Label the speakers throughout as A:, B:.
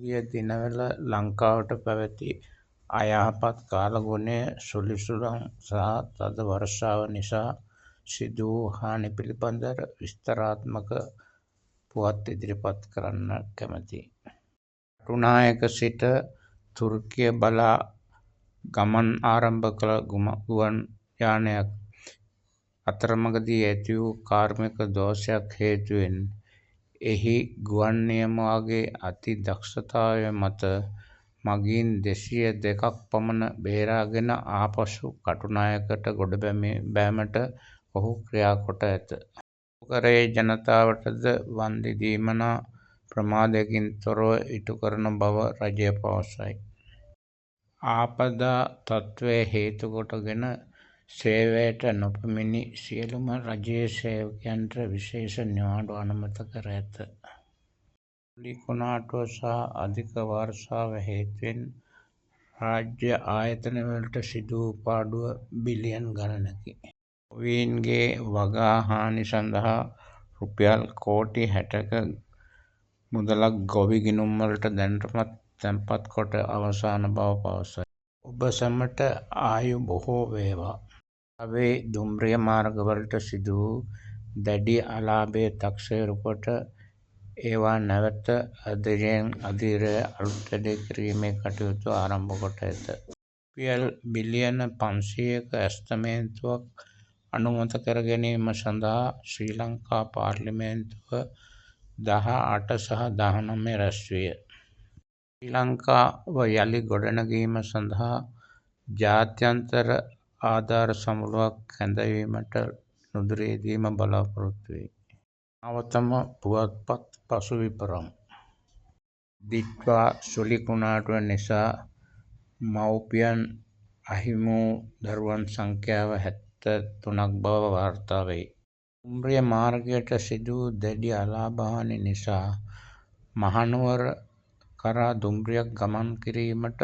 A: ගිය දිනවල ලංකාවට පැවති අයහපත් කාලගුණය සුළිසුළං සහ තද වර්ෂාව නිසා සිදු වූ හානි පිළිබඳ විස්තරාත්මක පුවත් ඉදිරිපත් කරන්න කැමැතියි. කටුනායක සිට තුර්කිය බලා ගමන් ආරම්භ කළ ගුවන් යානයක් අතරමඟදී ඇති වූ කාර්මික දෝෂයක් හේතුවෙන් එහි ගුවන් නියමුවාගේ අති දක්ෂතාවය මත මගීන් 202ක් පමණ බේරාගෙන ආපසු කටුනායකට ගොඩ බෑමට ඔහු ක්‍රියා කොට ඇත. නගරයේ ජනතාවටද වන්දි දීමනා ප්‍රමාදයකින් තොරව ඉටු කරන බව රජය පවසයි. ආපදා තත්ත්වය හේතු කොටගෙන සේවයට නොපැමිණි සියලුම රජයේ සේවකයන්ට විශේෂ නිවාඩු අනුමත කර ඇත. ධූලි කුණාටුව සහ අධික වර්ෂාව හේතුවෙන් රාජ්‍ය ආයතනවලට සිදු වූ පාඩුව බිලියන් ගණනකි. ගොවීන්ගේ වගා හානි සඳහා රුපියල් කෝටි 60ක මුදලක් ගොවි ගිණුම්වලට දැනටමත් තැන්පත් කොට අවසාන බව පවසයි. ඔබ සැමට ආයු බොහෝ වේවා. අපේ දුම්රිය මාර්ගවලට සිදු වූ දැඩි අලාභය තක්සේරු කොට ඒවා නැවත අධිරයෙන් අධීරය අලුත් වැඩේ කිරීමේ කටයුතු ආරම්භ කොට ඇත. රුපියල් බිලියන 500ක ඇස්තමේන්තුවක් අනුමත කර ගැනීම සඳහා ශ්‍රී ලංකා පාර්ලිමේන්තුව 18 සහ 19 රැස්විය. ශ්‍රී ලංකාව යළි ගොඩනැගීම සඳහා ජාත්‍යන්තර ආධාර සමුළුවක් කැඳවීමට නුදුරේදීම බලාපොරොත්තු වෙයි. නවතම පුවත්පත් පසුවිපරම්. දිට්වා සුළි කුණාටුව නිසා මවුපියන් අහිමි වූ දරුවන් සංඛ්‍යාව 73ක් බව වාර්තා වෙයි. දුම්රිය මාර්ගයට සිදු වූ දැඩි අලාභ හානි නිසා මහනුවර කරා දුම්රියක් ගමන් කිරීමට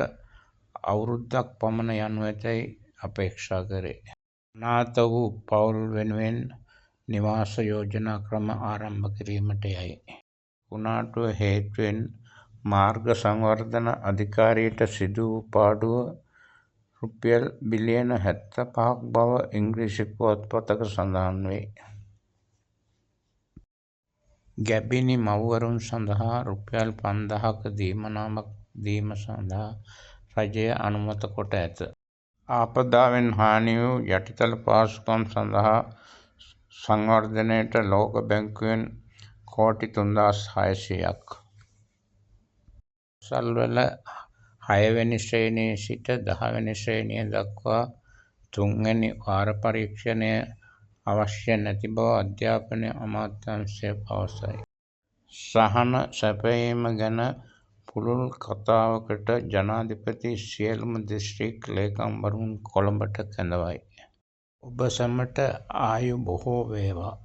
A: අවුරුද්දක් පමණ යනු ඇතැයි අපේක්ෂා කෙරේ. අනාථ වූ පවුල් වෙනුවෙන් නිවාස යෝජනා ක්‍රම ආරම්භ කිරීමට යයි. කුණාටුව හේතුවෙන් මාර්ග සංවර්ධන අධිකාරියට සිදු වූ පාඩුව රුපියල් බිලියන 75ක් බව ඉංග්‍රීසි පුවත්පතක සඳහන් වේ. ගැබිණි මව්වරුන් සඳහා රුපියල් 5000ක දීමනාවක් දීම සඳහා රජය අනුමත කොට ඇත. ආපදාවෙන් හානි වූ යටිතල පහසුකම් සඳහා සංවර්ධනයට ලෝක බැංකුවෙන් කෝටි 3600ක්. පාසල්වල 6 වැනි ශ්‍රේණියේ සිට 10 වැනි ශ්‍රේණිය දක්වා 3 වැනි වාර පරීක්ෂණය අවශ්‍ය නැති බව අධ්‍යාපන අමාත්‍යාංශය පවසයි. සහන සැපයීම ගැන පුළුල් කතාවකට ජනාධිපති සියලුම දිස්ත්‍රික් ලේකම්වරුන් කොළඹට කැඳවයි. ඔබ සැමට ආයු බොහෝ වේවා.